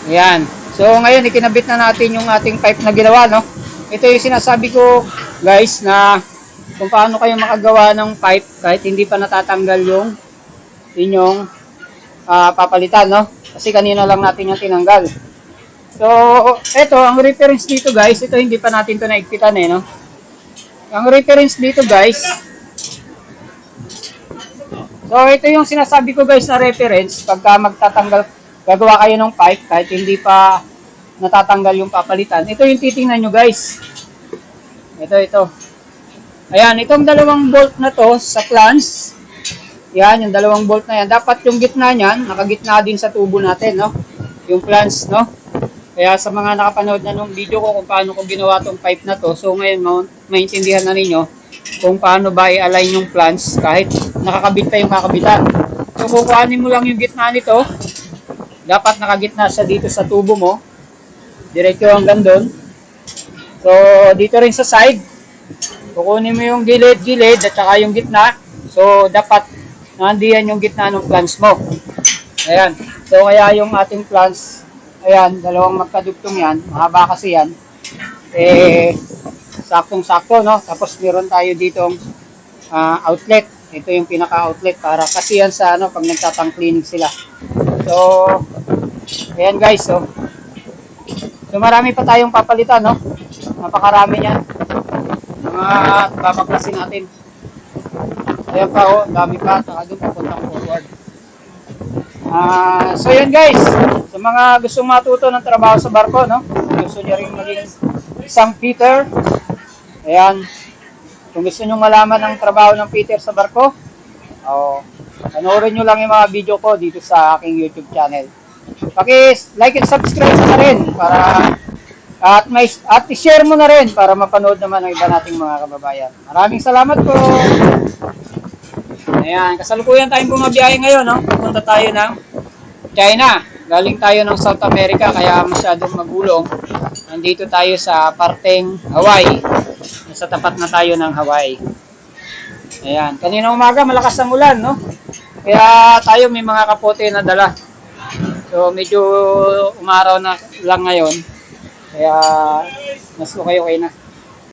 Ayan. So, ngayon, ikinabit na natin yung ating pipe na ginawa, no? Ito yung sinasabi ko, guys, na kung paano kayo makagawa ng pipe kahit hindi pa natatanggal yung inyong papalitan, no? Kasi kanina lang natin yung tinanggal. So, ito, ang reference dito, guys, ito hindi pa natin ito naigpitan, no? Ang reference dito, guys, so, ito yung sinasabi ko, guys, na reference pagka magtatanggal, gagawa kayo ng pipe kahit hindi pa natatanggal yung papalitan. Ito yung titingnan nyo, guys. Ito. Ayan, itong dalawang bolt na to sa flange. Yan, yung dalawang bolt na yan. Dapat yung gitna niyan, nakagitna din sa tubo natin, no? Yung flange, no? Kaya sa mga nakapanood na nung video ko kung paano ko ginawa tong pipe na to, so ngayon maintindihan na ninyo kung paano ba i-align yung flange kahit nakakabit pa yung kakabitan. So kukuhanin mo lang yung gitna nito. Dapat nakagitna siya dito sa tubo mo. Diretso hanggang doon. So dito rin sa side, kukunin mo yung gilid-gilid at saka yung gitna. So dapat nandiyan yung gitna ng flange mo. Ayan. So kaya yung ating flange, ayan, dalawang magkadugtong yan. Mahaba kasi yan. Saktong-sakto, no? Tapos meron tayo ditong outlet. Ito yung pinaka-outlet para kasi yan sa pag nagtatang cleaning sila. So, ayan guys, so marami pa tayong papalitan, no? Napakarami yan. Mga babaklasin natin. Ayan pa, dami pa. Saka doon papuntang forward. So yan guys, sa mga gustong matuto ng trabaho sa barko, no? Gusto niyo rin maging isang fitter. Ayan. Kung gusto niyo malaman ang trabaho ng fitter sa barko, panoorin niyo lang yung mga video ko dito sa aking YouTube channel. Paki-like and subscribe na rin para at i-share mo na rin para mapanood naman ng iba nating mga kababayan. Maraming salamat po. Ayan, kasalukuyan tayong bumabiyahe ngayon, no? Pupunta tayo ng China. Galing tayo ng South America kaya masyadong magulong. Nandito tayo sa parteng Hawaii. Sa tapat na tayo ng Hawaii. Ayan, kanina umaga malakas ang ulan, no? Kaya tayo may mga kapote na dala. So medyo umaraw na lang ngayon. Kaya mas okay na.